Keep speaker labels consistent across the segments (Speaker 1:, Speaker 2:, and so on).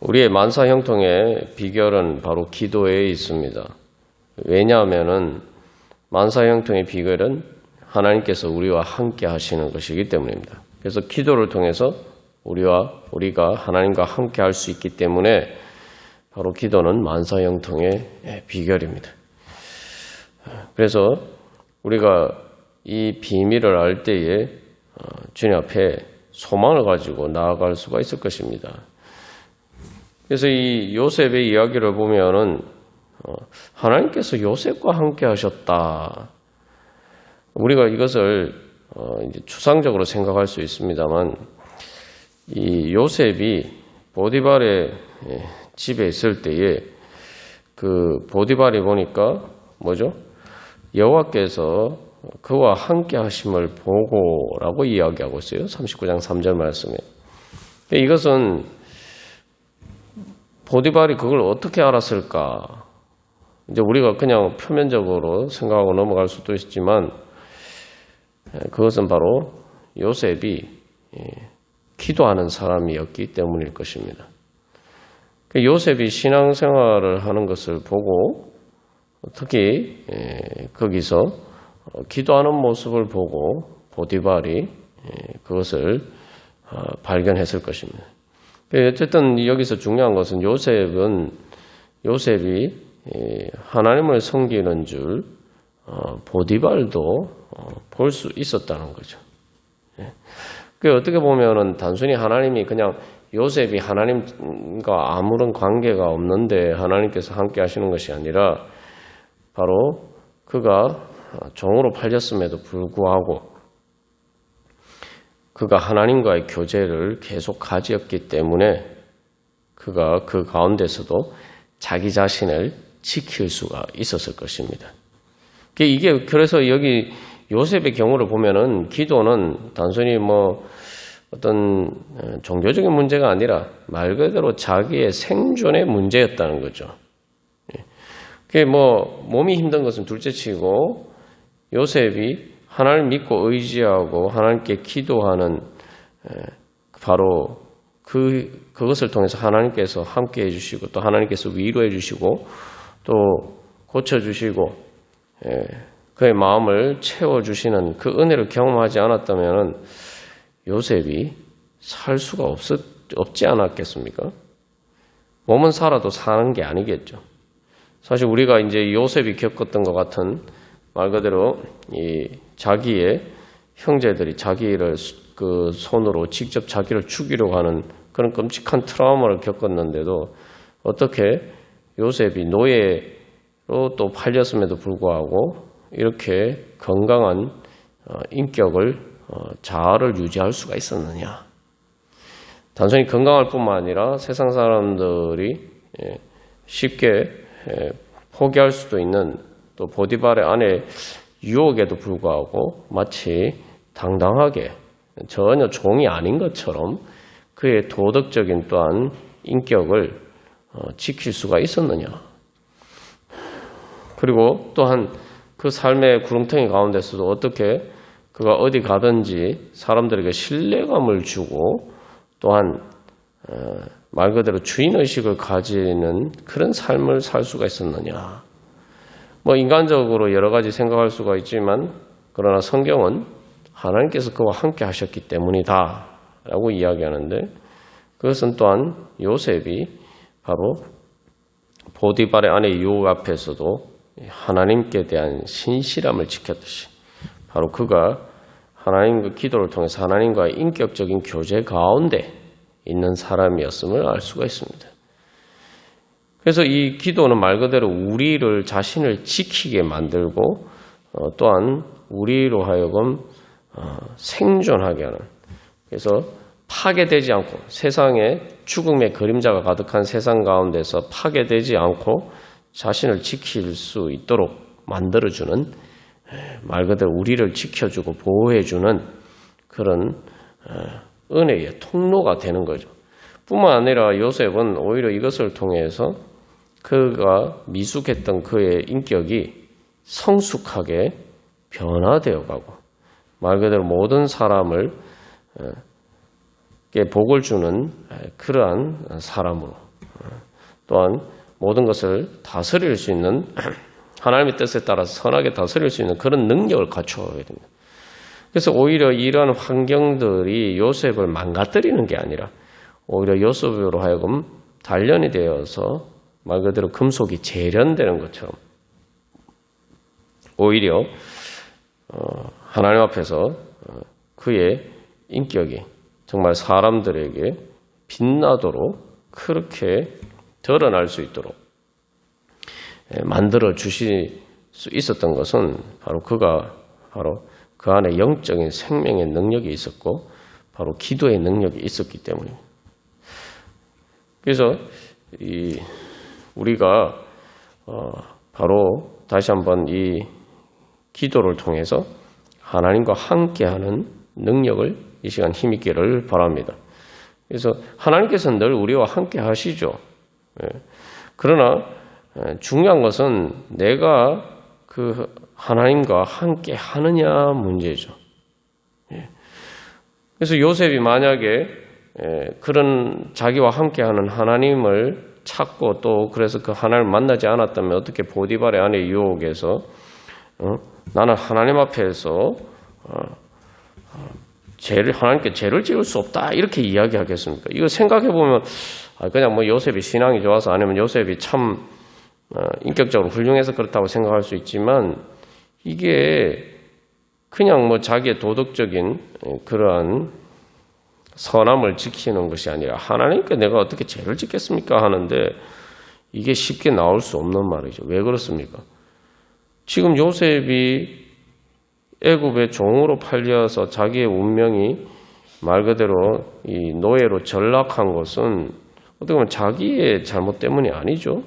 Speaker 1: 우리의 만사 형통의 비결은 바로 기도에 있습니다. 왜냐하면은 만사 형통의 비결은 하나님께서 우리와 함께 하시는 것이기 때문입니다. 그래서 기도를 통해서 우리가 하나님과 함께 할 수 있기 때문에 바로 기도는 만사 형통의 비결입니다. 그래서 우리가 이 비밀을 알 때에 주님 앞에 소망을 가지고 나아갈 수가 있을 것입니다. 그래서 이 요셉의 이야기를 보면은 하나님께서 요셉과 함께 하셨다. 우리가 이것을 이제 추상적으로 생각할 수 있습니다만, 이 요셉이 보디발의 집에 있을 때에 그 보디발이 보니까 뭐죠? 여호와께서 그와 함께 하심을 보고라고 이야기하고 있어요. 39장 3절 말씀에. 이것은 보디발이 그걸 어떻게 알았을까? 이제 우리가 그냥 표면적으로 생각하고 넘어갈 수도 있지만, 그것은 바로 요셉이 기도하는 사람이었기 때문일 것입니다. 요셉이 신앙생활을 하는 것을 보고, 특히 거기서 기도하는 모습을 보고 보디발이 그것을 발견했을 것입니다. 어쨌든 여기서 중요한 것은 요셉이 하나님을 섬기는 줄 보디발도 볼 수 있었다는 거죠. 어떻게 보면은 단순히 하나님이 그냥 요셉이 하나님과 아무런 관계가 없는데 하나님께서 함께 하시는 것이 아니라, 바로 그가 종으로 팔렸음에도 불구하고 그가 하나님과의 교제를 계속 가지었기 때문에 그가 그 가운데서도 자기 자신을 지킬 수가 있었을 것입니다. 그래서 여기 요셉의 경우를 보면은 기도는 단순히 어떤 종교적인 문제가 아니라 말 그대로 자기의 생존의 문제였다는 거죠. 몸이 힘든 것은 둘째치고 요셉이 하나님 믿고 의지하고 하나님께 기도하는 바로 그것을 통해서 하나님께서 함께 해주시고 또 하나님께서 위로해 주시고 또 고쳐주시고 그의 마음을 채워주시는 그 은혜를 경험하지 않았다면 요셉이 살 수가 없지 않았겠습니까? 몸은 살아도 사는 게 아니겠죠. 사실 우리가 이제 요셉이 겪었던 것 같은 말 그대로 자기의 형제들이 자기를 그 손으로 직접 자기를 죽이려고 하는 그런 끔찍한 트라우마를 겪었는데도 어떻게 요셉이 노예로 또 팔렸음에도 불구하고 이렇게 건강한 인격을 자아를 유지할 수가 있었느냐? 단순히 건강할 뿐만 아니라 세상 사람들이 쉽게 포기할 수도 있는 또 보디발의 아내 유혹에도 불구하고 마치 당당하게 전혀 종이 아닌 것처럼 그의 도덕적인 또한 인격을 지킬 수가 있었느냐. 그리고 또한 그 삶의 구렁텅이 가운데서도 어떻게 그가 어디 가든지 사람들에게 신뢰감을 주고 또한 말 그대로 주인의식을 가지는 그런 삶을 살 수가 있었느냐. 인간적으로 여러 가지 생각할 수가 있지만 그러나 성경은 하나님께서 그와 함께 하셨기 때문이다 라고 이야기하는데, 그것은 또한 요셉이 바로 보디발의 아내 유혹 앞에서도 하나님께 대한 신실함을 지켰듯이 바로 그가 하나님과 기도를 통해서 하나님과의 인격적인 교제 가운데 있는 사람이었음을 알 수가 있습니다. 그래서 이 기도는 말 그대로 우리를 자신을 지키게 만들고 또한 우리로 하여금 생존하게 하는, 그래서 파괴되지 않고 세상에 죽음의 그림자가 가득한 세상 가운데서 파괴되지 않고 자신을 지킬 수 있도록 만들어주는, 말 그대로 우리를 지켜주고 보호해주는 그런 은혜의 통로가 되는 거죠. 뿐만 아니라 요셉은 오히려 이것을 통해서 그가 미숙했던 그의 인격이 성숙하게 변화되어 가고 말 그대로 모든 사람을 복을 주는 그러한 사람으로 또한 모든 것을 다스릴 수 있는 하나님의 뜻에 따라서 선하게 다스릴 수 있는 그런 능력을 갖추어야 됩니다. 그래서 오히려 이러한 환경들이 요셉을 망가뜨리는 게 아니라 오히려 요셉으로 하여금 단련이 되어서 말 그대로 금속이 재련되는 것처럼 오히려 하나님 앞에서 그의 인격이 정말 사람들에게 빛나도록 그렇게 드러날 수 있도록 만들어 주실 수 있었던 것은 바로 그 안에 영적인 생명의 능력이 있었고 바로 기도의 능력이 있었기 때문입니다. 그래서 우리가 바로 다시 한번 이 기도를 통해서 하나님과 함께하는 능력을 이 시간 힘있기를 바랍니다. 그래서 하나님께서는 늘 우리와 함께 하시죠. 그러나 중요한 것은 내가 그 하나님과 함께 하느냐 문제죠. 그래서 요셉이 만약에 그런 자기와 함께하는 하나님을 찾고 또 그래서 그 하나님을 만나지 않았다면 어떻게 보디발의 아내 유혹에서 나는 하나님 앞에서 하나님께 죄를 지을 수 없다 이렇게 이야기하겠습니까? 이거 생각해보면 그냥 뭐 요셉이 신앙이 좋아서 아니면 요셉이 참 인격적으로 훌륭해서 그렇다고 생각할 수 있지만 이게 그냥 뭐 자기의 도덕적인 그러한 선함을 지키는 것이 아니라 하나님께 내가 어떻게 죄를 짓겠습니까 하는데 이게 쉽게 나올 수 없는 말이죠. 왜 그렇습니까? 지금 요셉이 애굽의 종으로 팔려서 자기의 운명이 말 그대로 이 노예로 전락한 것은 어떻게 보면 자기의 잘못 때문이 아니죠.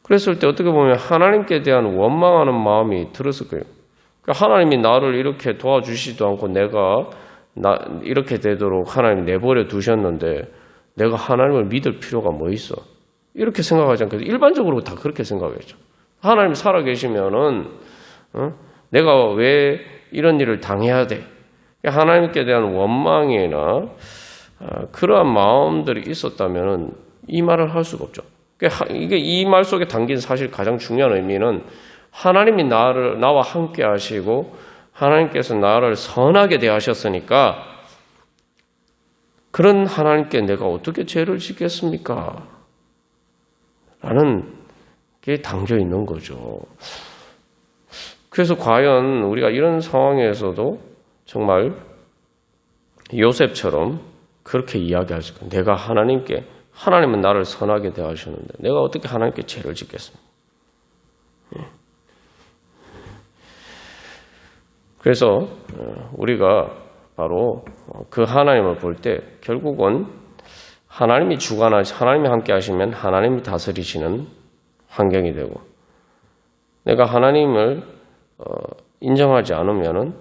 Speaker 1: 그랬을 때 어떻게 보면 하나님께 대한 원망하는 마음이 들었을 거예요. 그러니까 하나님이 나를 이렇게 도와주시지도 않고 내가 이렇게 되도록 하나님 내버려 두셨는데 내가 하나님을 믿을 필요가 뭐 있어? 이렇게 생각하지 않겠어요? 일반적으로 다 그렇게 생각하죠. 하나님 살아계시면은 내가 왜 이런 일을 당해야 돼? 하나님께 대한 원망이나 그러한 마음들이 있었다면은 이 말을 할 수가 없죠. 이게 이 말 속에 담긴 사실 가장 중요한 의미는 하나님이 나와 함께 하시고 하나님께서 나를 선하게 대하셨으니까 그런 하나님께 내가 어떻게 죄를 짓겠습니까? 라는 게 담겨 있는 거죠. 그래서 과연 우리가 이런 상황에서도 정말 요셉처럼 그렇게 이야기할 수 있을까? 내가 하나님은 나를 선하게 대하셨는데 내가 어떻게 하나님께 죄를 짓겠습니까? 그래서 우리가 바로 그 하나님을 볼 때 결국은 하나님이 하나님이 함께 하시면 하나님이 다스리시는 환경이 되고 내가 하나님을 인정하지 않으면은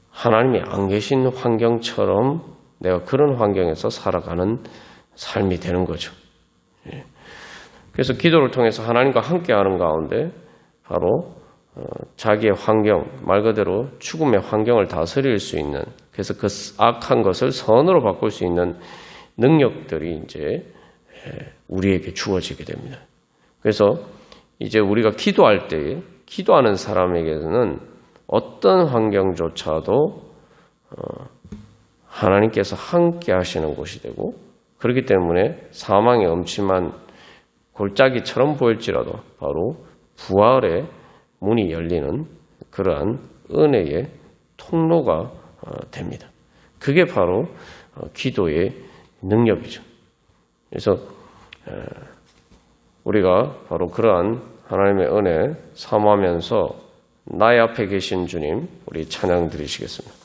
Speaker 1: 하나님이 안 계신 환경처럼 내가 그런 환경에서 살아가는 삶이 되는 거죠. 그래서 기도를 통해서 하나님과 함께하는 가운데 바로 자기의 환경, 말 그대로 죽음의 환경을 다스릴 수 있는 그래서 그 악한 것을 선으로 바꿀 수 있는 능력들이 이제 우리에게 주어지게 됩니다. 그래서 이제 우리가 기도할 때 기도하는 사람에게는 어떤 환경조차도 하나님께서 함께 하시는 곳이 되고 그렇기 때문에 사망의 음침한 골짜기처럼 보일지라도 바로 부활의 문이 열리는 그러한 은혜의 통로가 됩니다. 그게 바로 기도의 능력이죠. 그래서 우리가 바로 그러한 하나님의 은혜 사모하면서 나의 앞에 계신 주님 우리 찬양 드리시겠습니다.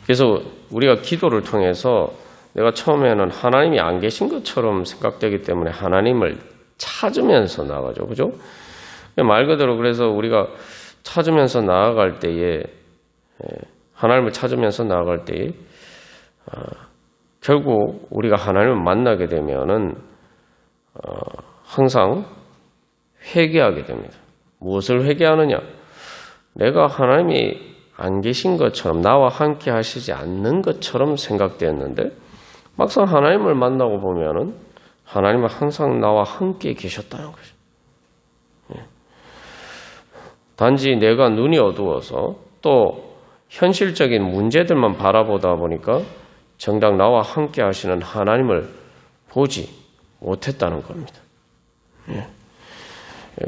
Speaker 1: 그래서 우리가 기도를 통해서 내가 처음에는 하나님이 안 계신 것처럼 생각되기 때문에 하나님을 찾으면서 나아가죠. 그죠? 말 그대로 그래서 우리가 찾으면서 나아갈 때에 하나님을 찾으면서 나아갈 때에 결국 우리가 하나님을 만나게 되면은 항상 회개하게 됩니다. 무엇을 회개하느냐? 내가 하나님이 안 계신 것처럼, 나와 함께 하시지 않는 것처럼 생각되었는데 막상 하나님을 만나고 보면은 하나님은 항상 나와 함께 계셨다는 거죠. 단지 내가 눈이 어두워서 또 현실적인 문제들만 바라보다 보니까 정작 나와 함께 하시는 하나님을 보지 못했다는 겁니다.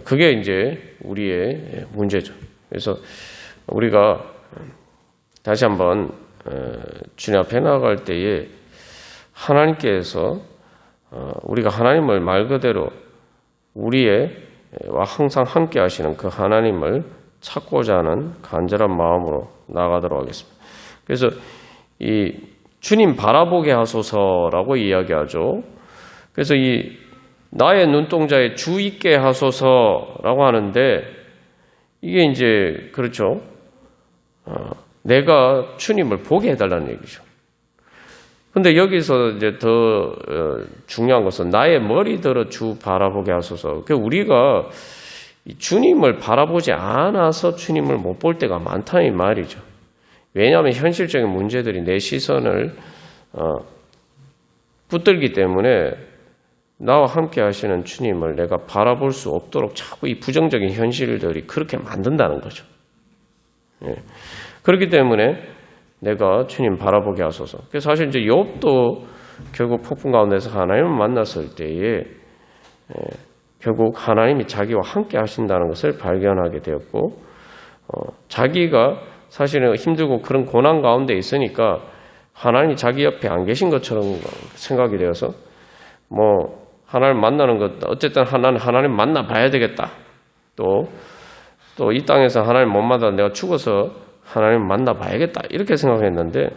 Speaker 1: 그게 이제 우리의 문제죠. 그래서 우리가 다시 한번 주님 앞에 나아갈 때에 하나님께서 우리가 하나님을 말 그대로 우리와 항상 함께 하시는 그 하나님을 찾고자 하는 간절한 마음으로 나아가도록 하겠습니다. 그래서 이 주님 바라보게 하소서라고 이야기하죠. 그래서 이 나의 눈동자에 주 있게 하소서라고 하는데 이게 이제 그렇죠. 내가 주님을 보게 해달라는 얘기죠. 근데 여기서 이제 더 중요한 것은 나의 머리들어 주 바라보게 하소서. 우리가 주님을 바라보지 않아서 주님을 못 볼 때가 많다 이 말이죠. 왜냐하면 현실적인 문제들이 내 시선을 붙들기 때문에 나와 함께 하시는 주님을 내가 바라볼 수 없도록 자꾸 이 부정적인 현실들이 그렇게 만든다는 거죠. 그렇기 때문에 내가 주님 바라보게 하소서. 그래서 사실 이제 욥도 결국 폭풍 가운데서 하나님을 만났을 때에 결국 하나님이 자기와 함께 하신다는 것을 발견하게 되었고 자기가 사실은 힘들고 그런 고난 가운데 있으니까 하나님이 자기 옆에 안 계신 것처럼 생각이 되어서 뭐 하나님 만나는 것 어쨌든 나는 하나님 만나봐야 되겠다. 또 이 땅에서 하나님 못 만나 내가 죽어서 하나님 만나봐야겠다 이렇게 생각했는데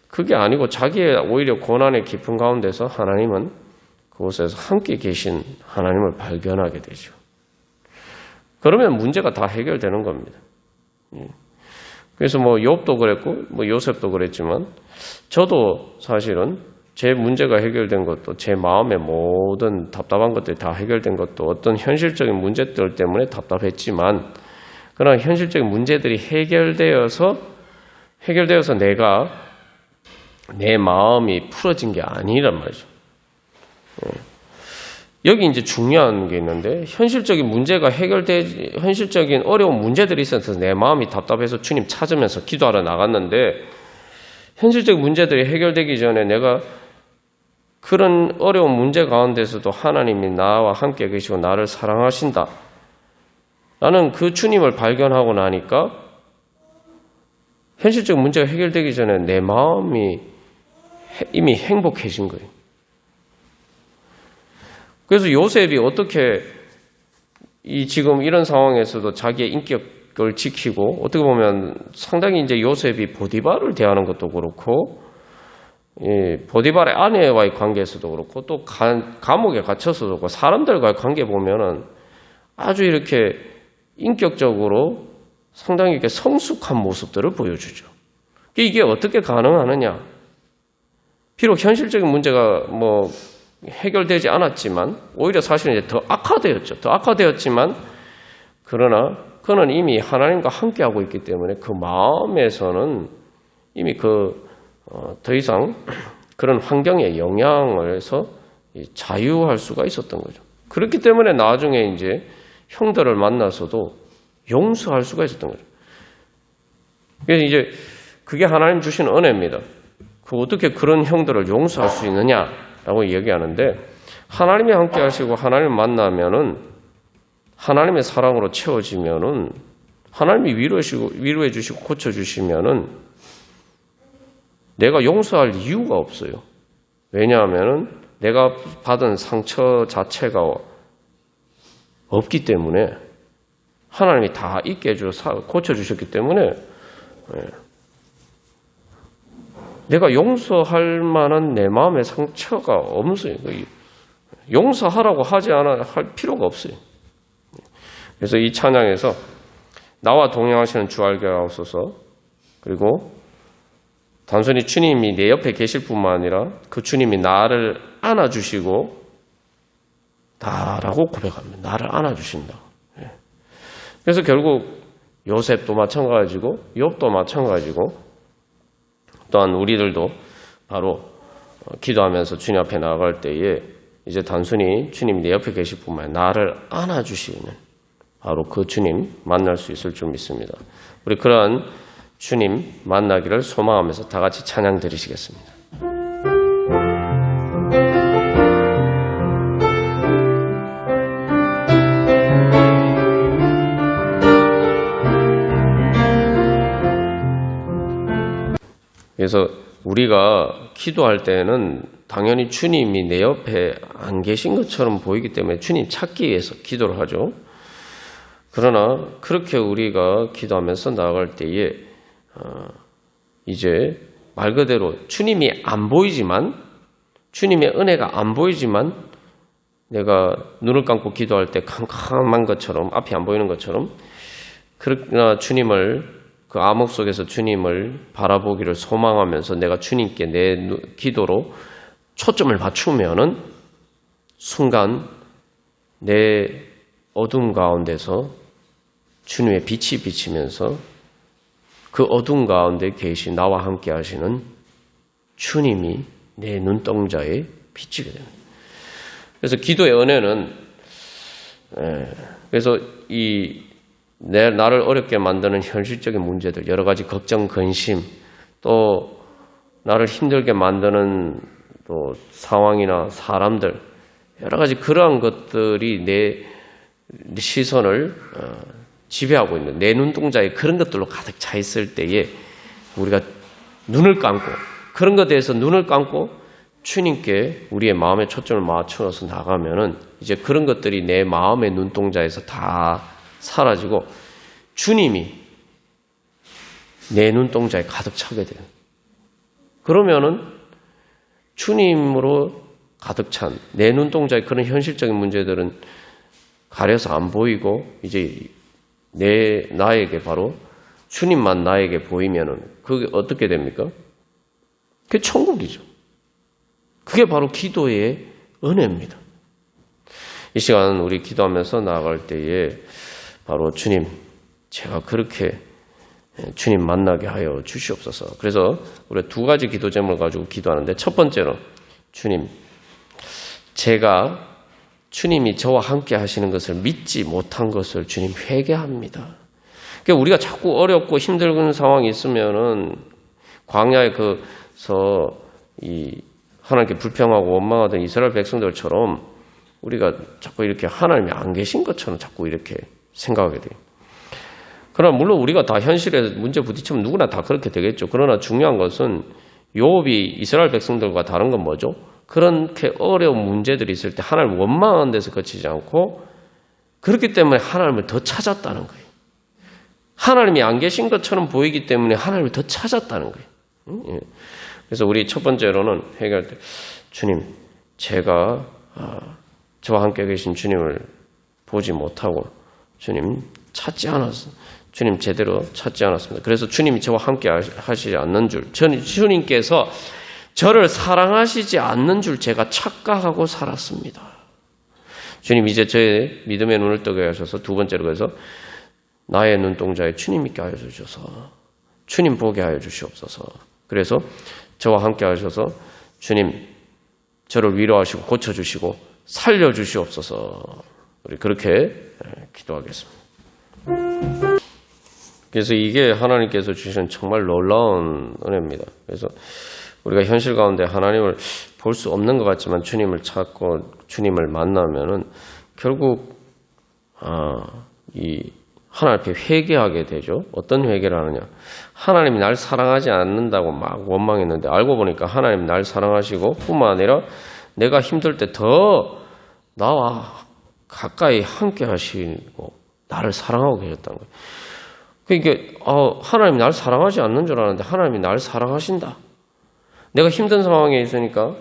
Speaker 1: 그게 아니고 자기의 오히려 고난의 깊은 가운데서 하나님은 그곳에서 함께 계신 하나님을 발견하게 되죠. 그러면 문제가 다 해결되는 겁니다. 그래서 뭐 욥도 그랬고 뭐 요셉도 그랬지만 저도 사실은 제 문제가 해결된 것도 제 마음의 모든 답답한 것들이 다 해결된 것도 어떤 현실적인 문제들 때문에 답답했지만 그러나 현실적인 문제들이 해결되어서 내가 내 마음이 풀어진 게 아니란 말이죠. 여기 이제 중요한 게 있는데 현실적인 문제가 현실적인 어려운 문제들이 있어서 내 마음이 답답해서 주님 찾으면서 기도하러 나갔는데 현실적인 문제들이 해결되기 전에 내가 그런 어려운 문제 가운데서도 하나님이 나와 함께 계시고 나를 사랑하신다. 나는 그 주님을 발견하고 나니까 현실적 문제가 해결되기 전에 내 마음이 이미 행복해진 거예요. 그래서 요셉이 어떻게 지금 이런 상황에서도 자기의 인격을 지키고 어떻게 보면 상당히 이제 요셉이 보디발을 대하는 것도 그렇고 보디발의 아내와의 관계에서도 그렇고 또 감옥에 갇혀서도 그렇고 사람들과의 관계 보면은 아주 이렇게 인격적으로 상당히 이렇게 성숙한 모습들을 보여주죠. 이게 어떻게 가능하느냐? 비록 현실적인 문제가 뭐 해결되지 않았지만 오히려 사실은 이제 더 악화되었지만 그러나 그는 이미 하나님과 함께하고 있기 때문에 그 마음에서는 이미 더 이상 그런 환경의 영향에서 자유할 수가 있었던 거죠. 그렇기 때문에 나중에 이제 형들을 만나서도 용서할 수가 있었던 거죠. 그래서 이제 그게 하나님 주신 은혜입니다. 어떻게 그런 형들을 용서할 수 있느냐라고 얘기하는데 하나님이 함께 하시고 하나님을 만나면은 하나님의 사랑으로 채워지면은 하나님이 위로해 주시고 고쳐 주시면은 내가 용서할 이유가 없어요. 왜냐하면은 내가 받은 상처 자체가 없기 때문에 하나님이 다 있게 해주셔서 고쳐주셨기 때문에 내가 용서할 만한 내 마음의 상처가 없어요. 용서하라고 할 필요가 없어요. 그래서 이 찬양에서 나와 동행하시는 주 알게 하옵소서 그리고 단순히 주님이 내 옆에 계실 뿐만 아니라 그 주님이 나를 안아주시고 다라고 고백합니다. 나를 안아주신다. 그래서 결국 요셉도 마찬가지고 욥도 마찬가지고 또한 우리들도 바로 기도하면서 주님 앞에 나아갈 때에 이제 단순히 주님이 내 옆에 계실 뿐만 아니라 나를 안아주시는 바로 그 주님 만날 수 있을 줄 믿습니다. 우리 그러한 주님 만나기를 소망하면서 다 같이 찬양 드리시겠습니다. 그래서 우리가 기도할 때는 당연히 주님이 내 옆에 안 계신 것처럼 보이기 때문에 주님 찾기 위해서 기도를 하죠. 그러나 그렇게 우리가 기도하면서 나아갈 때에 이제 말 그대로 주님이 안 보이지만 주님의 은혜가 안 보이지만 내가 눈을 감고 기도할 때 캄캄한 것처럼 앞이 안 보이는 것처럼 그러나 주님을 그 암흑 속에서 주님을 바라보기를 소망하면서 내가 주님께 내 기도로 초점을 맞추면은 순간 내 어둠 가운데서 주님의 빛이 비치면서 그 어둠 가운데 계신 나와 함께 하시는 주님이 내 눈동자에 비치게 됩니다. 그래서 기도의 은혜는 그래서 나를 어렵게 만드는 현실적인 문제들, 여러 가지 걱정, 근심, 또 나를 힘들게 만드는 또 상황이나 사람들, 여러 가지 그러한 것들이 내 시선을 지배하고 있는 내 눈동자에 그런 것들로 가득 차 있을 때에 우리가 눈을 감고 그런 것에 대해서 눈을 감고 주님께 우리의 마음의 초점을 맞춰서 나가면은 이제 그런 것들이 내 마음의 눈동자에서 다 사라지고 주님이 내 눈동자에 가득 차게 돼요. 그러면은 주님으로 가득 찬 내 눈동자의 그런 현실적인 문제들은 가려서 안 보이고 이제 나에게 바로 주님만 나에게 보이면은 그게 어떻게 됩니까? 그게 천국이죠. 그게 바로 기도의 은혜입니다. 이 시간 우리 기도하면서 나아갈 때에 바로 주님, 제가 그렇게 주님 만나게 하여 주시옵소서. 그래서 우리 두 가지 기도 제목을 가지고 기도하는데 첫 번째로 주님, 제가 주님이 저와 함께 하시는 것을 믿지 못한 것을 주님 회개합니다. 그러니까 우리가 자꾸 어렵고 힘든 상황이 있으면은 광야에서 하나님께 불평하고 원망하던 이스라엘 백성들처럼 우리가 자꾸 이렇게 하나님이 안 계신 것처럼 자꾸 이렇게 생각하게 돼요. 그러나 물론 우리가 다 현실에 문제 부딪히면 누구나 다 그렇게 되겠죠. 그러나 중요한 것은 욥이 이스라엘 백성들과 다른 건 뭐죠? 그렇게 어려운 문제들이 있을 때 하나님을 원망하는 데서 그치지 않고 그렇기 때문에 하나님을 더 찾았다는 거예요. 하나님이 안 계신 것처럼 보이기 때문에 하나님을 더 찾았다는 거예요. 그래서 우리 첫 번째로는 회개할 때 주님, 제가 저와 함께 계신 주님을 보지 못하고 주님 찾지 않았습니다. 주님 제대로 찾지 않았습니다. 그래서 주님이 저와 함께 하시지 않는 줄, 주님께서 저를 사랑하시지 않는 줄 제가 착각하고 살았습니다. 주님 이제 저의 믿음의 눈을 뜨게 하셔서 두 번째로 그래서 나의 눈동자에 주님 있게 하여 주셔서 주님 보게 하여 주시옵소서. 그래서 저와 함께 하셔서 주님 저를 위로하시고 고쳐주시고 살려주시옵소서. 우리 그렇게 기도하겠습니다. 그래서 이게 하나님께서 주시는 정말 놀라운 은혜입니다. 그래서 우리가 현실 가운데 하나님을 볼 수 없는 것 같지만 주님을 찾고 주님을 만나면은 결국 이 하나님 앞에 회개하게 되죠. 어떤 회개를 하느냐? 하나님이 날 사랑하지 않는다고 막 원망했는데 알고 보니까 하나님 날 사랑하시고 뿐만 아니라 내가 힘들 때 더 나와 가까이 함께 하시고 나를 사랑하고 계셨다는 거예요. 그러니까 하나님이 날 사랑하지 않는 줄 알았는데 하나님이 날 사랑하신다. 내가 힘든 상황에 있으니까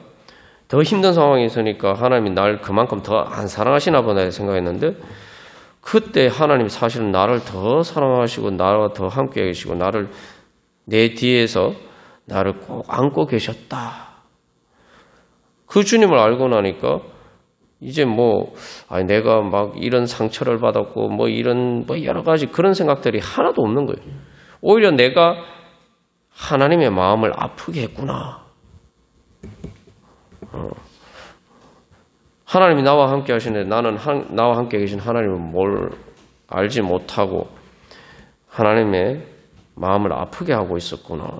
Speaker 1: 더 힘든 상황에 있으니까 하나님이 날 그만큼 더 안 사랑하시나 보다 생각했는데 그때 하나님이 사실은 나를 더 사랑하시고 나와 더 함께 계시고 나를 내 뒤에서 나를 꼭 안고 계셨다. 그 주님을 알고 나니까 이제 내가 막 이런 상처를 받았고, 이런, 여러 가지 그런 생각들이 하나도 없는 거예요. 오히려 내가 하나님의 마음을 아프게 했구나. 하나님이 나와 함께 하시는데 나는 나와 함께 계신 하나님을 뭘 알지 못하고 하나님의 마음을 아프게 하고 있었구나.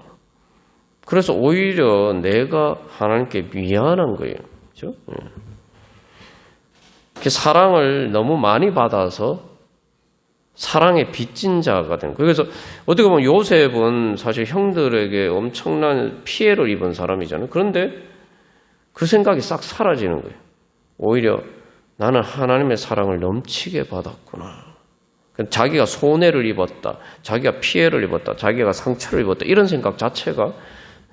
Speaker 1: 그래서 오히려 내가 하나님께 미안한 거예요. 그렇죠? 사랑을 너무 많이 받아서 사랑에 빚진 자가 된 거예요. 그래서 어떻게 보면 요셉은 사실 형들에게 엄청난 피해를 입은 사람이잖아요. 그런데 그 생각이 싹 사라지는 거예요. 오히려 나는 하나님의 사랑을 넘치게 받았구나. 자기가 손해를 입었다, 자기가 피해를 입었다, 자기가 상처를 입었다, 이런 생각 자체가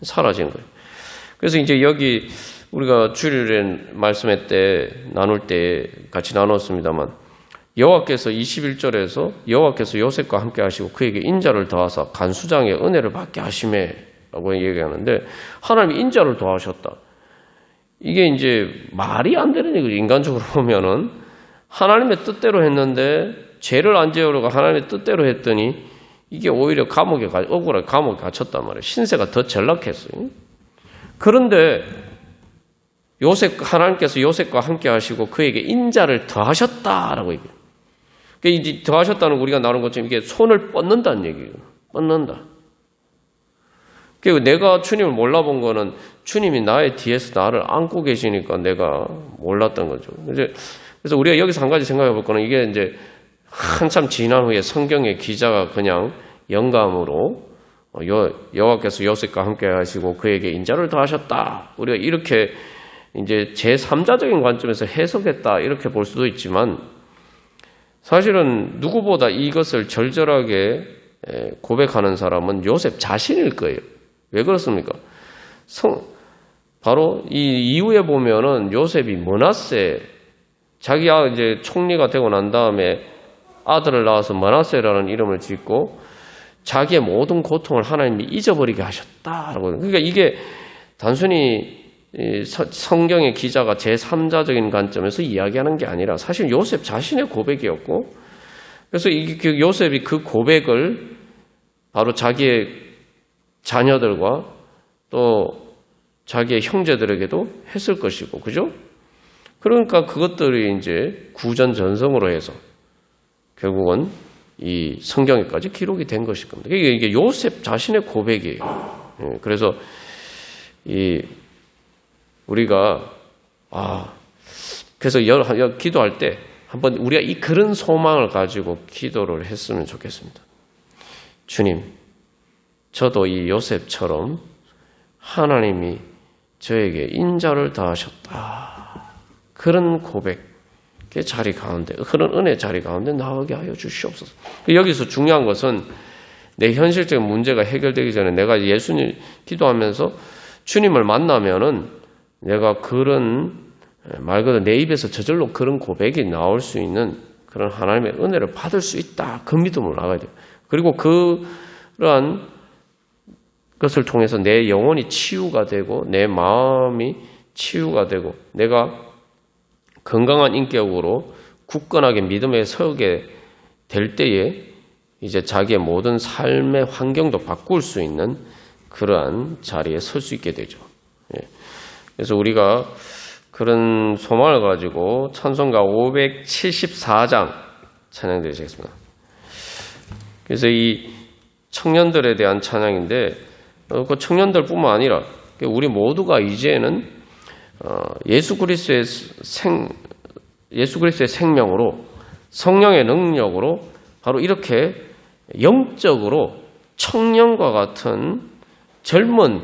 Speaker 1: 사라진 거예요. 그래서 이제 여기 우리가 주일에 말씀할 때 나눌 때 같이 나눴습니다만, 여호와께서 21절에서 여호와께서 요셉과 함께 하시고 그에게 인자를 더하사 간수장의 은혜를 받게 하시매라고 얘기하는데, 하나님이 인자를 더하셨다. 이게 이제 말이 안 되는 얘기죠. 인간적으로 보면은 하나님의 뜻대로 했는데 죄를 안 지으려고 하나님의 뜻대로 했더니 이게 오히려 억울하게 감옥에 갇혔단 말이에요. 신세가 더 전락했어요. 그런데 하나님께서 요셉과 함께 하시고 그에게 인자를 더하셨다라고 얘기해요. 그러니까 이제 더하셨다는 거 우리가 나눈 것처럼 이게 손을 뻗는다는 얘기예요. 뻗는다. 그리고 내가 주님을 몰라본 거는 주님이 나의 뒤에서 나를 안고 계시니까 내가 몰랐던 거죠. 그래서 우리가 여기서 한 가지 생각해 볼 거는, 이게 이제 한참 지난 후에 성경의 기자가 그냥 영감으로 여호와께서 요셉과 함께 하시고 그에게 인자를 더하셨다, 우리가 이렇게 이제 제3자적인 관점에서 해석했다, 이렇게 볼 수도 있지만, 사실은 누구보다 이것을 절절하게 고백하는 사람은 요셉 자신일 거예요. 왜 그렇습니까? 바로 이 이후에 보면은 요셉이 므낫세, 자기가 이제 총리가 되고 난 다음에 아들을 낳아서 므낫세라는 이름을 짓고 자기의 모든 고통을 하나님이 잊어버리게 하셨다라고. 그러니까 이게 단순히 성경의 기자가 제3자적인 관점에서 이야기하는 게 아니라 사실 요셉 자신의 고백이었고, 그래서 요셉이 그 고백을 바로 자기의 자녀들과 또 자기의 형제들에게도 했을 것이고, 그죠? 그러니까 그것들이 이제 구전전성으로 해서 결국은 이 성경에까지 기록이 된 것일 겁니다. 이게 요셉 자신의 고백이에요. 그래서 우리가 그래서 기도할 때 한번 우리가 그런 소망을 가지고 기도를 했으면 좋겠습니다. 주님, 저도 이 요셉처럼 하나님이 저에게 인자를 더하셨다, 그런 고백의 자리 가운데, 그런 은혜 자리 가운데 나오게 하여 주시옵소서. 여기서 중요한 것은 내 현실적인 문제가 해결되기 전에 내가 예수님 기도하면서 주님을 만나면은 내가 그런 말 그대로 내 입에서 저절로 그런 고백이 나올 수 있는 그런 하나님의 은혜를 받을 수 있다, 그 믿음으로 나가야 돼요. 그리고 그러한 것을 통해서 내 영혼이 치유가 되고 내 마음이 치유가 되고 내가 건강한 인격으로 굳건하게 믿음에 서게 될 때에 이제 자기의 모든 삶의 환경도 바꿀 수 있는 그러한 자리에 설 수 있게 되죠. 그래서 우리가 그런 소망을 가지고 찬송가 574장 찬양드리겠습니다. 그래서 이 청년들에 대한 찬양인데, 그 청년들뿐만 아니라 우리 모두가 이제는 예수 그리스도의 생명으로, 성령의 능력으로 바로 이렇게 영적으로 청년과 같은 젊은,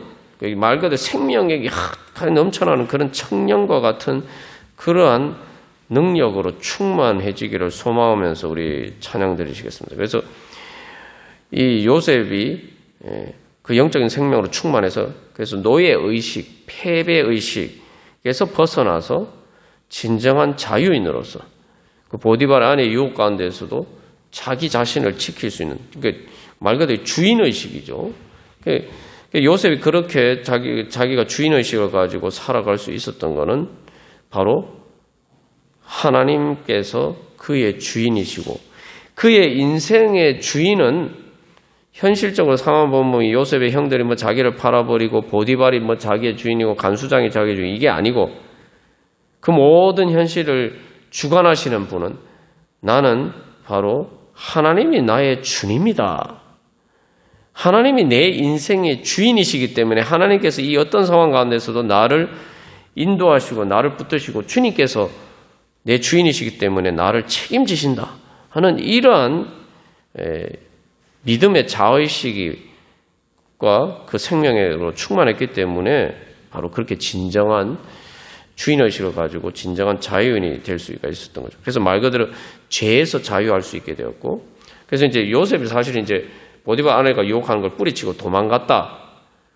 Speaker 1: 말 그대로 생명력이 넘쳐나는 그런 청년과 같은 그러한 능력으로 충만해지기를 소망하면서 우리 찬양 드리시겠습니다. 그래서 이 요셉이 그 영적인 생명으로 충만해서, 그래서 노예의식, 패배의식에서 벗어나서 진정한 자유인으로서 그 보디발 안의 유혹 가운데서도 자기 자신을 지킬 수 있는, 그러니까 말 그대로 주인의식이죠. 요셉이 그렇게 자기가 주인의식을 가지고 살아갈 수 있었던 것은 바로 하나님께서 그의 주인이시고 그의 인생의 주인은 현실적으로 상황 보면 요셉의 형들이 뭐 자기를 팔아버리고 보디발이 뭐 자기의 주인이고 간수장이 자기의 주인 이게 아니고 그 모든 현실을 주관하시는 분은 나는 바로 하나님이 나의 주님이다. 하나님이 내 인생의 주인이시기 때문에 하나님께서 이 어떤 상황 가운데서도 나를 인도하시고 나를 붙드시고 주님께서 내 주인이시기 때문에 나를 책임지신다 하는 이러한 믿음의 자의식과 그 생명으로 충만했기 때문에 바로 그렇게 진정한 주인의식을 가지고 진정한 자유인이 될 수가 있었던 거죠. 그래서 말 그대로 죄에서 자유할 수 있게 되었고, 그래서 이제 요셉이 사실 이제 보디발 아내가 유혹하는 걸 뿌리치고 도망갔다.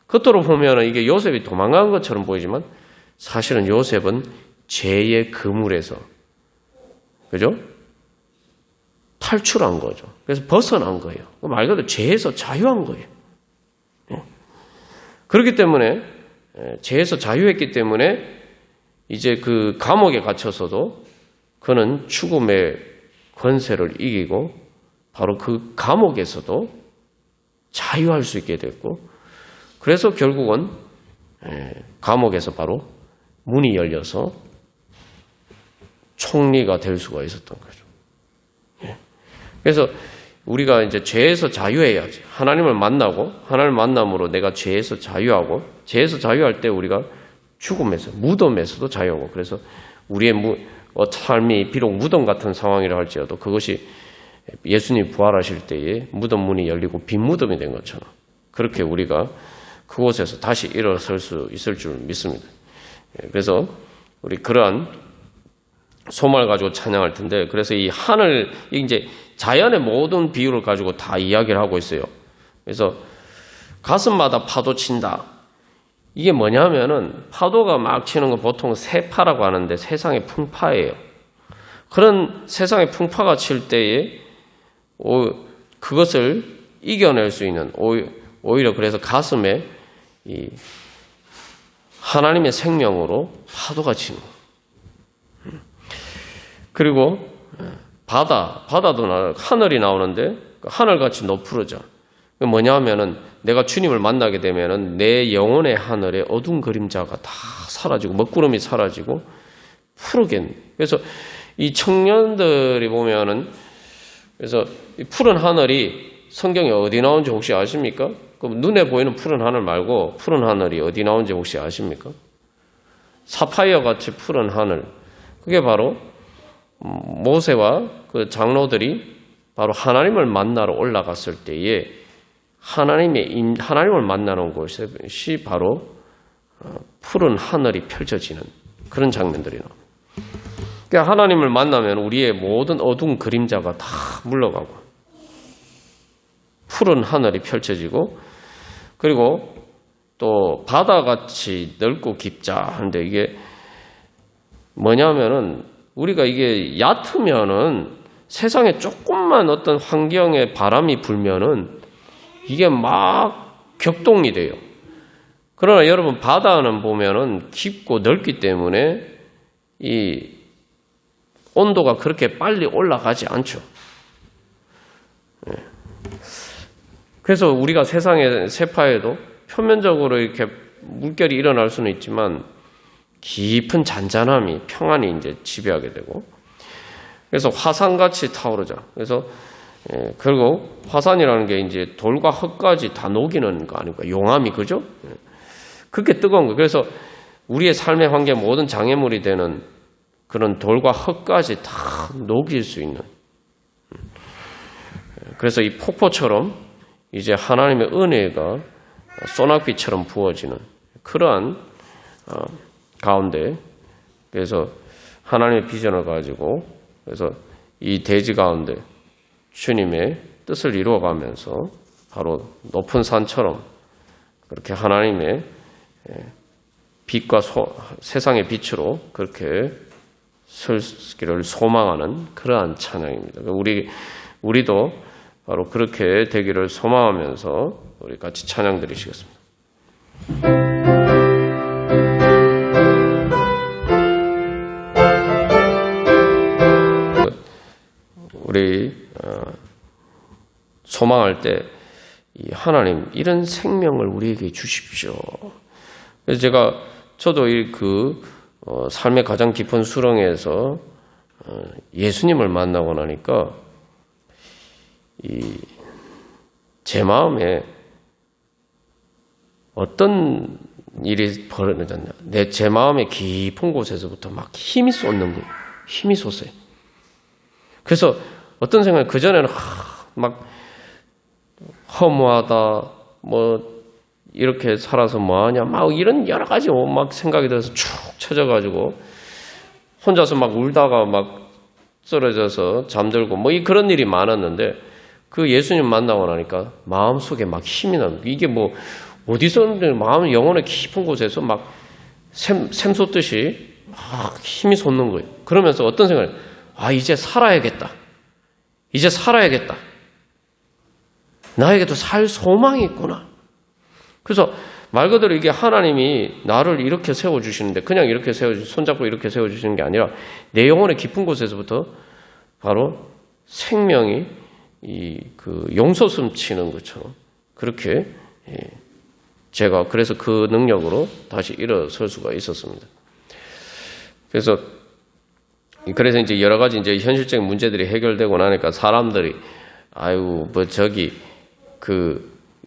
Speaker 1: 겉으로 보면은 이게 요셉이 도망간 것처럼 보이지만 사실은 요셉은 죄의 그물에서, 그죠? 탈출한 거죠. 그래서 벗어난 거예요. 말 그대로 죄에서 자유한 거예요. 그렇기 때문에 죄에서 자유했기 때문에 이제 그 감옥에 갇혀서도 그는 죽음의 권세를 이기고 바로 그 감옥에서도 자유할 수 있게 됐고, 그래서 결국은 감옥에서 바로 문이 열려서 총리가 될 수가 있었던 거죠. 그래서 우리가 이제 죄에서 자유해야지. 하나님을 만나고 하나님을 만남으로 내가 죄에서 자유하고, 죄에서 자유할 때 우리가 죽음에서, 무덤에서도 자유하고, 그래서 우리의 삶이 비록 무덤 같은 상황이라 할지라도 그것이 예수님 부활하실 때에 무덤 문이 열리고 빈 무덤이 된 것처럼 그렇게 우리가 그곳에서 다시 일어설 수 있을 줄 믿습니다. 그래서 우리 그러한 소망을 가지고 찬양할 텐데, 그래서 이 하늘, 이제 자연의 모든 비유를 가지고 다 이야기를 하고 있어요. 그래서 가슴마다 파도 친다. 이게 뭐냐면은 파도가 막 치는 건 보통 세파라고 하는데 세상의 풍파예요. 그런 세상의 풍파가 칠 때에 그것을 이겨낼 수 있는, 오히려 그래서 가슴에 이 하나님의 생명으로 파도가 치는 거예요. 그리고 바다도 하늘이 나오는데 하늘같이 높으르죠. 뭐냐 하면은 내가 주님을 만나게 되면은 내 영혼의 하늘에 어두운 그림자가 다 사라지고 먹구름이 사라지고 푸르게. 그래서 이 청년들이 보면은, 그래서 이 푸른 하늘이 성경에 어디 나온지 혹시 아십니까? 그럼 눈에 보이는 푸른 하늘 말고 푸른 하늘이 어디 나온지 혹시 아십니까? 사파이어 같이 푸른 하늘. 그게 바로 모세와 그 장로들이 바로 하나님을 만나러 올라갔을 때에 하나님을 만나는 곳이 바로 푸른 하늘이 펼쳐지는 그런 장면들이 나옵니다. 그러니까 하나님을 만나면 우리의 모든 어두운 그림자가 다 물러가고 푸른 하늘이 펼쳐지고, 그리고 또 바다같이 넓고 깊자 하는데 이게 뭐냐면은 우리가 이게 얕으면은 세상에 조금만 어떤 환경에 바람이 불면은 이게 막 격동이 돼요. 그러나 여러분 바다는 보면은 깊고 넓기 때문에 이 온도가 그렇게 빨리 올라가지 않죠. 그래서 우리가 세상의 세파에도 표면적으로 이렇게 물결이 일어날 수는 있지만 깊은 잔잔함이, 평안이 이제 지배하게 되고, 그래서 화산같이 타오르자. 그래서 그리고 화산이라는 게 이제 돌과 흙까지 다 녹이는 거 아닙니까? 용암이, 그죠? 그렇게 뜨거운 거. 그래서 우리의 삶의 환경 모든 장애물이 되는 그런 돌과 흙까지 다 녹일 수 있는. 그래서 이 폭포처럼 이제 하나님의 은혜가 소낙비처럼 부어지는 그러한 가운데, 그래서 하나님의 비전을 가지고, 그래서 이 대지 가운데 주님의 뜻을 이루어가면서 바로 높은 산처럼 그렇게 하나님의 빛과 세상의 빛으로 그렇게 설기를 소망하는 그러한 찬양입니다. 우리도 바로 그렇게 되기를 소망하면서 우리 같이 찬양 드리시겠습니다. 소망할 때 하나님 이런 생명을 우리에게 주십시오. 그래서 저도 삶의 가장 깊은 수렁에서 예수님을 만나고 나니까 제 마음에 어떤 일이 벌어졌냐. 제 마음의 깊은 곳에서부터 막 힘이 솟는 거예요. 힘이 솟아요. 그래서 어떤 생각이 그전에는 막 허무하다, 이렇게 살아서 뭐하냐, 막 이런 여러 가지 막 생각이 들어서 축 처져가지고 혼자서 막 울다가 막 쓰러져서 잠들고 그런 일이 많았는데 그 예수님 만나고 나니까 마음속에 막 힘이 납니다. 이게 어디서 마음 영혼의 깊은 곳에서 막 샘솟듯이 막 힘이 솟는 거예요. 그러면서 어떤 생각이 이제 살아야겠다. 이제 살아야겠다. 나에게도 살 소망이 있구나. 그래서 말 그대로 이게 하나님이 나를 이렇게 세워주시는데 그냥 이렇게 손잡고 이렇게 세워주시는 게 아니라 내 영혼의 깊은 곳에서부터 바로 생명이 용솟음 치는 것처럼 그렇게 제가 그래서 그 능력으로 다시 일어설 수가 있었습니다. 그래서 이제 여러 가지 이제 현실적인 문제들이 해결되고 나니까 사람들이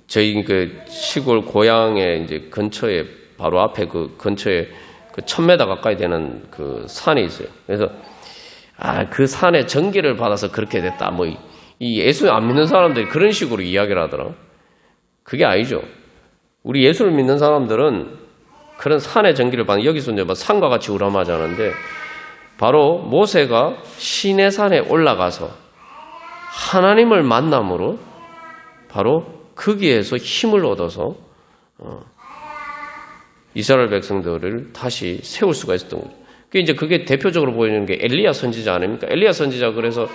Speaker 1: 저희 시골 고향의 이제 근처에 바로 앞에 근처에 1000m 가까이 되는 산이 있어요. 그래서 그 산에 전기를 받아서 그렇게 됐다. 이 예수 안 믿는 사람들이 그런 식으로 이야기를 하더라고요. 그게 아니죠. 우리 예수를 믿는 사람들은 그런 산의 전기를 받는 여기서 이제 산과 같이 우람하자는데 바로 모세가 시내산에 올라가서 하나님을 만남으로 바로 거기에서 힘을 얻어서 이스라엘 백성들을 다시 세울 수가 있었던 거죠. 그게 대표적으로 보이는 게 엘리야 선지자 아닙니까? 엘리야 선지자 그래서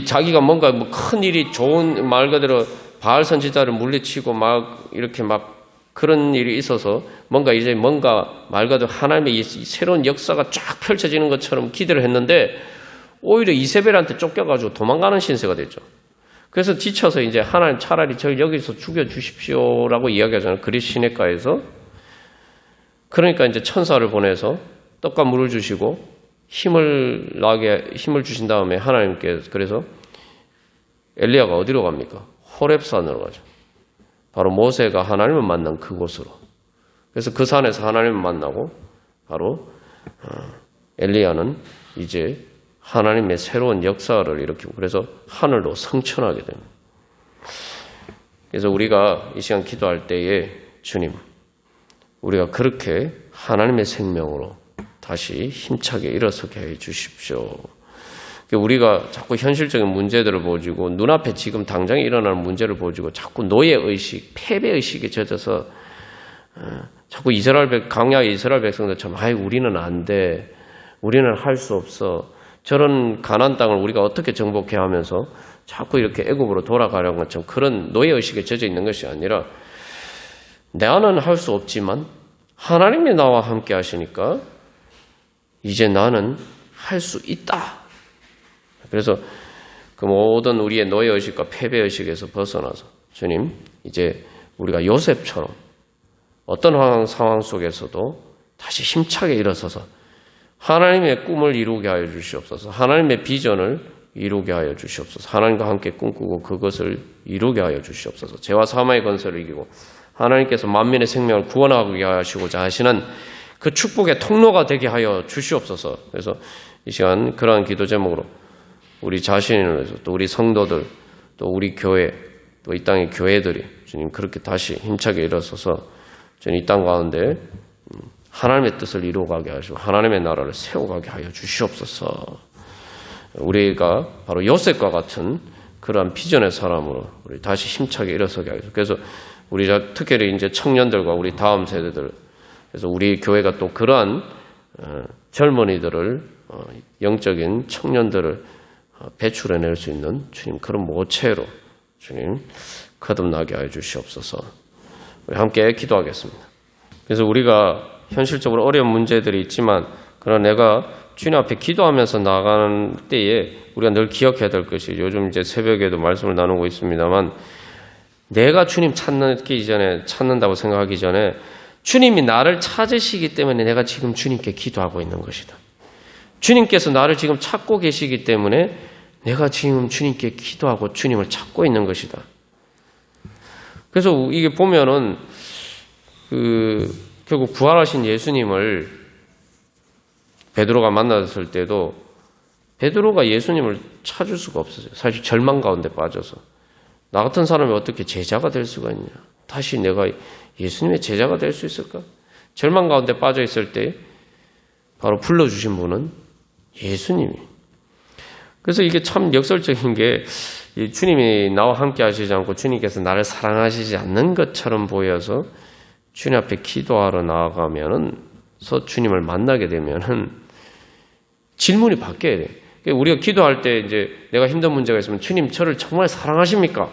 Speaker 1: 자기가 뭔가 큰 일이 좋은 말 그대로 바알 선지자를 물리치고 이렇게 그런 일이 있어서 뭔가 말 그대로 하나님의 새로운 역사가 쫙 펼쳐지는 것처럼 기대를 했는데 오히려 이세벨한테 쫓겨가지고 도망가는 신세가 됐죠. 그래서 지쳐서 이제 하나님 차라리 저를 여기서 죽여주십시오라고 이야기하잖아요. 그리 시내가에서. 그러니까 이제 천사를 보내서 떡과 물을 주시고 힘을 주신 다음에 하나님께 그래서 엘리야가 어디로 갑니까? 호렙산으로 가죠. 바로 모세가 하나님을 만난 그곳으로. 그래서 그 산에서 하나님을 만나고 바로 엘리야는 이제 하나님의 새로운 역사를 일으키고 그래서 하늘로 성천하게 됩니다. 그래서 우리가 이 시간 기도할 때에 주님, 우리가 그렇게 하나님의 생명으로 다시 힘차게 일어서게 해 주십시오. 우리가 자꾸 현실적인 문제들을 보여주고 눈앞에 지금 당장 일어나는 문제를 보여주고 자꾸 노예의식, 패배의식에 젖어서 자꾸 강야의 이스라엘 백성들처럼 우리는 안 돼. 우리는 할 수 없어. 저런 가나안 땅을 우리가 어떻게 정복해야 하면서 자꾸 이렇게 애굽으로 돌아가려는 것처럼 그런 노예의식에 젖어 있는 것이 아니라 나는 할 수 없지만 하나님이 나와 함께 하시니까 이제 나는 할 수 있다. 그래서 그 모든 우리의 노예의식과 패배의식에서 벗어나서 주님 이제 우리가 요셉처럼 어떤 상황 속에서도 다시 힘차게 일어서서 하나님의 꿈을 이루게 하여 주시옵소서. 하나님의 비전을 이루게 하여 주시옵소서. 하나님과 함께 꿈꾸고 그것을 이루게 하여 주시옵소서. 죄와 사망의 권세를 이기고 하나님께서 만민의 생명을 구원하게 하시고자 하시는 그 축복의 통로가 되게 하여 주시옵소서. 그래서 이 시간 그러한 기도 제목으로 우리 자신을 위해서 또 우리 성도들 또 우리 교회 또 이 땅의 교회들이 주님 그렇게 다시 힘차게 일어서서 주님 이 땅 가운데 하나님의 뜻을 이루어가게 하시고 하나님의 나라를 세워가게 하여 주시옵소서. 우리가 바로 요셉과 같은 그러한 비전의 사람으로 우리 다시 힘차게 일어서게 하겠습니다. 그래서 우리가 특별히 이제 청년들과 우리 다음 세대들 그래서 우리 교회가 또 그러한 젊은이들을 영적인 청년들을 배출해낼 수 있는 주님 그런 모체로 주님 거듭나게 하여 주시옵소서. 우리 함께 기도하겠습니다. 그래서 우리가 현실적으로 어려운 문제들이 있지만 그러나 내가 주님 앞에 기도하면서 나가는 때에 우리가 늘 기억해야 될 것이, 요즘 이제 새벽에도 말씀을 나누고 있습니다만, 내가 주님 찾는다고 생각하기 전에 주님이 나를 찾으시기 때문에 내가 지금 주님께 기도하고 있는 것이다. 주님께서 나를 지금 찾고 계시기 때문에 내가 지금 주님께 기도하고 주님을 찾고 있는 것이다. 그래서 이게 보면은 결국 부활하신 예수님을 베드로가 만났을 때도 베드로가 예수님을 찾을 수가 없었어요. 사실 절망 가운데 빠져서. 나 같은 사람이 어떻게 제자가 될 수가 있냐. 다시 내가 예수님의 제자가 될 수 있을까? 절망 가운데 빠져 있을 때 바로 불러주신 분은 예수님이. 그래서 이게 참 역설적인 게, 주님이 나와 함께 하시지 않고 주님께서 나를 사랑하시지 않는 것처럼 보여서 주님 앞에 기도하러 나아가면서 주님을 만나게 되면은 질문이 바뀌어야 돼요. 우리가 기도할 때 이제 내가 힘든 문제가 있으면, 주님 저를 정말 사랑하십니까?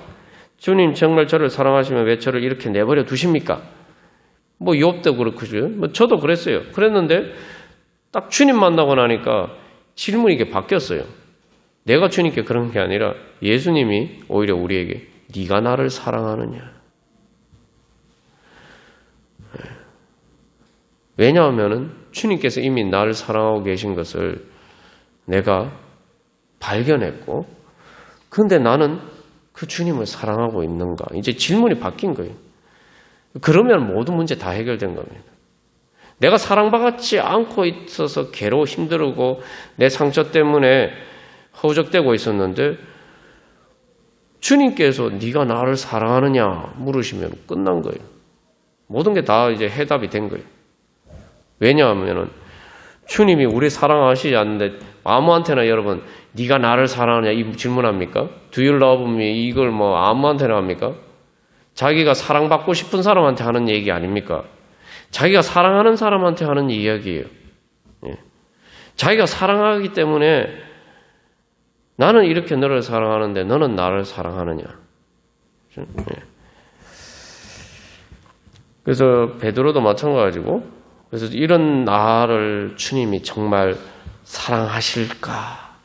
Speaker 1: 주님 정말 저를 사랑하시면 왜 저를 이렇게 내버려 두십니까? 뭐 욥도 그렇고요. 뭐 저도 그랬어요. 그랬는데 딱 주님 만나고 나니까 질문이 이게 바뀌었어요. 내가 주님께 그런 게 아니라 예수님이 오히려 우리에게 네가 나를 사랑하느냐. 왜냐하면은 주님께서 이미 나를 사랑하고 계신 것을 내가 발견했고, 그런데 나는 그 주님을 사랑하고 있는가? 이제 질문이 바뀐 거예요. 그러면 모든 문제 다 해결된 겁니다. 내가 사랑받지 않고 있어서 괴로워 힘들고 내 상처 때문에 허우적대고 있었는데 주님께서 네가 나를 사랑하느냐 물으시면 끝난 거예요. 모든 게 다 이제 해답이 된 거예요. 왜냐하면 주님이 우리 사랑하시지 않는데 아무한테나 여러분 네가 나를 사랑하느냐 이 질문합니까? Do you love me? 이걸 뭐 아무한테나 합니까? 자기가 사랑받고 싶은 사람한테 하는 얘기 아닙니까? 자기가 사랑하는 사람한테 하는 이야기예요. 자기가 사랑하기 때문에 나는 이렇게 너를 사랑하는데 너는 나를 사랑하느냐. 그래서 베드로도 마찬가지고, 그래서 이런 나를 주님이 정말 사랑하실까?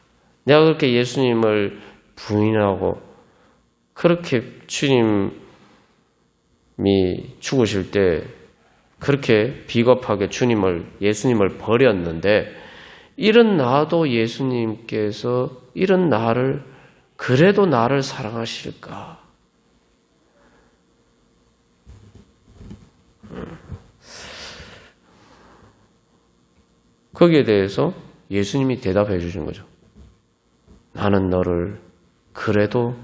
Speaker 1: 내가 그렇게 예수님을 부인하고 그렇게 주님이 죽으실 때 그렇게 비겁하게 예수님을 버렸는데, 이런 나도 예수님께서 이런 나를 그래도 나를 사랑하실까? 거기에 대해서 예수님이 대답해 주신 거죠. 나는 너를 그래도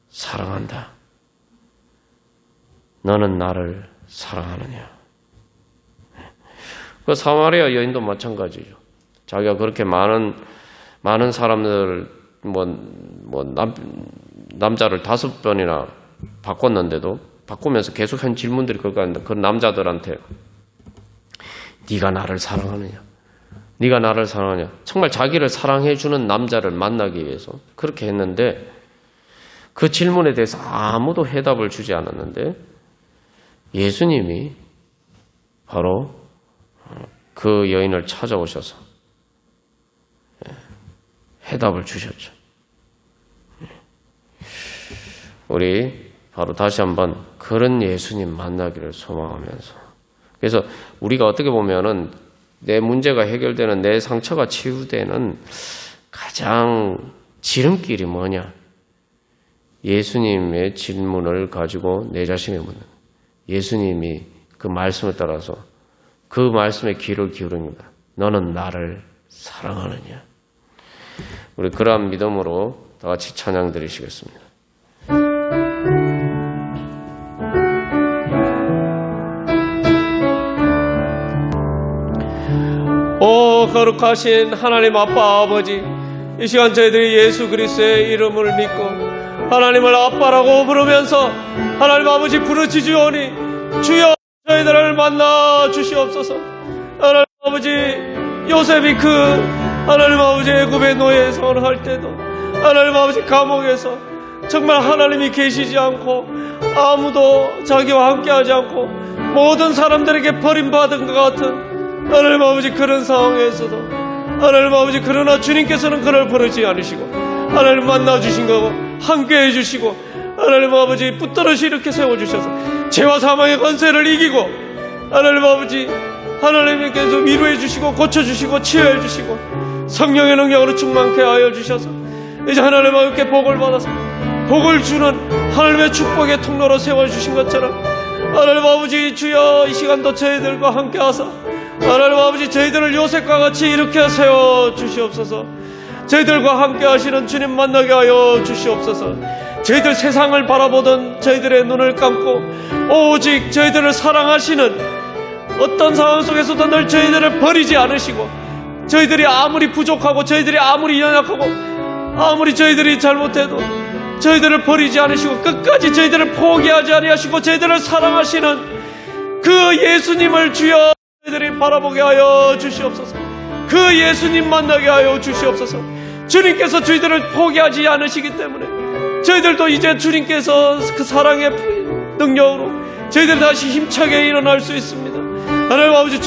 Speaker 1: 사랑한다. 너는 나를 사랑하느냐? 그 사마리아 여인도 마찬가지죠. 자기가 그렇게 많은 사람들 남자를 5번이나 바꿨는데도, 바꾸면서 계속 한 질문들이 그거였는데, 그 남자들한테 네가 나를 사랑하느냐? 네가 나를 사랑하냐? 정말 자기를 사랑해주는 남자를 만나기 위해서 그렇게 했는데, 그 질문에 대해서 아무도 해답을 주지 않았는데 예수님이 바로 그 여인을 찾아오셔서 해답을 주셨죠. 우리 바로 다시 한번 그런 예수님 만나기를 소망하면서, 그래서 우리가 어떻게 보면은 내 문제가 해결되는, 내 상처가 치유되는 가장 지름길이 뭐냐? 예수님의 질문을 가지고 내 자신의 묻는, 예수님이 그 말씀을 따라서 그 말씀에 귀를 기울입니다. 너는 나를 사랑하느냐? 우리 그러한 믿음으로 다 같이 찬양 드리시겠습니다. 오 거룩하신 하나님 아빠 아버지, 이 시간 저희들이 예수 그리스도의 이름을 믿고 하나님을 아빠라고 부르면서 하나님 아버지 부르짖으오니 주여 저희들을 만나 주시옵소서. 하나님 아버지, 요셉이 하나님 아버지 애굽의 노예 생활을 할 때도 하나님 아버지 감옥에서 정말 하나님이 계시지 않고 아무도 자기와 함께하지 않고 모든 사람들에게 버림받은 것 같은 하나님 아버지 그런 상황에서도
Speaker 2: 하나님 아버지, 그러나 주님께서는 그를 버리지 않으시고 하나님 만나주신 거고 함께 해주시고 하나님 아버지 붙들어시 이렇게 세워주셔서 죄와 사망의 권세를 이기고 하나님 아버지 하나님께서 위로해 주시고 고쳐주시고 치유해 주시고 성령의 능력으로 충만케 하여 주셔서 이제 하나님 아버지께 복을 받아서 복을 주는 하나님의 축복의 통로로 세워주신 것처럼 하나님 아버지 주여 이 시간도 저희들과 함께 하사 하나님 아버지 저희들을 요셉과 같이 이렇게 세워주시옵소서. 저희들과 함께 하시는 주님 만나게 하여 주시옵소서. 저희들 세상을 바라보던 저희들의 눈을 감고 오직 저희들을 사랑하시는 어떤 상황 속에서도 늘 저희들을 버리지 않으시고 저희들이 아무리 부족하고 저희들이 아무리 연약하고 아무리 저희들이 잘못해도 저희들을 버리지 않으시고 끝까지 저희들을 포기하지 아니하시고 저희들을 사랑하시는 그 예수님을 주여 저희들이 바라보게 하여 주시옵소서. 그 예수님 만나게 하여 주시옵소서. 주님께서 저희들을 포기하지 않으시기 때문에 저희들도 이제 주님께서 그 사랑의 능력으로 저희들 다시 힘차게 일어날 수 있습니다. 하나님 아버지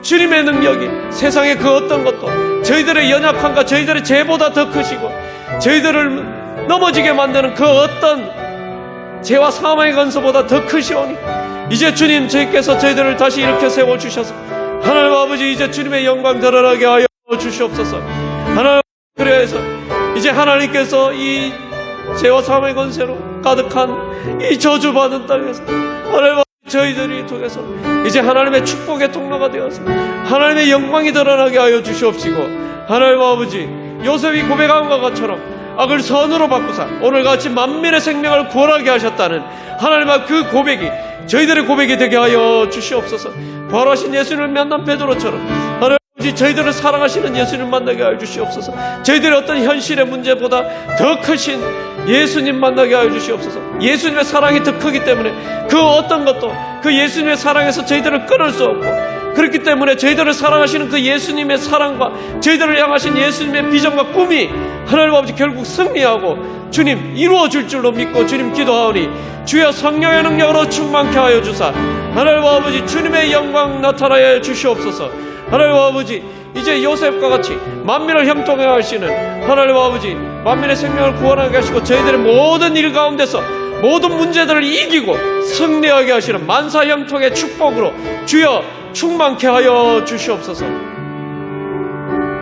Speaker 2: 주님의 능력이 세상의 그 어떤 것도 저희들의 연약함과 저희들의 죄보다 더 크시고 저희들을 넘어지게 만드는 그 어떤 죄와 사망의 건서보다 더 크시오니 이제 주님 저희께서 저희들을 다시 일으켜 세워주셔서 하나님 아버지 이제 주님의 영광 드러나게 하여 주시옵소서. 하나님 그래서 이제 하나님께서 이 죄와 사망의 권세로 가득한 이 저주받은 땅에서 하나님 저희들이 통해서 이제 하나님의 축복의 통로가 되어서 하나님의 영광이 드러나게 하여 주시옵시고 하나님 아버지 요셉이 고백한 것처럼 악을 선으로 바꾸사 오늘같이 만민의 생명을 구원하게 하셨다는 하나님의 그 고백이 저희들의 고백이 되게 하여 주시옵소서. 부활하신 예수님을 만난 베드로처럼 하나님 아버지 저희들을 사랑하시는 예수님 만나게 하여 주시옵소서. 저희들의 어떤 현실의 문제보다 더 크신 예수님 만나게 하여 주시옵소서. 예수님의 사랑이 더 크기 때문에 그 어떤 것도 그 예수님의 사랑에서 저희들을 끊을 수 없고 그렇기 때문에 저희들을 사랑하시는 그 예수님의 사랑과 저희들을 향하신 예수님의 비전과 꿈이 하나님 아버지 결국 승리하고 주님 이루어질 줄로 믿고 주님 기도하오니 주여 성령의 능력으로 충만케 하여 주사 하나님 아버지 주님의 영광 나타나여 주시옵소서. 하나님 아버지 이제 요셉과 같이 만민을 형통해 하시는 하나님 아버지 만민의 생명을 구원하게 하시고 저희들의 모든 일 가운데서 모든 문제들을 이기고 승리하게 하시는 만사 형통의 축복으로 주여 충만케 하여 주시옵소서.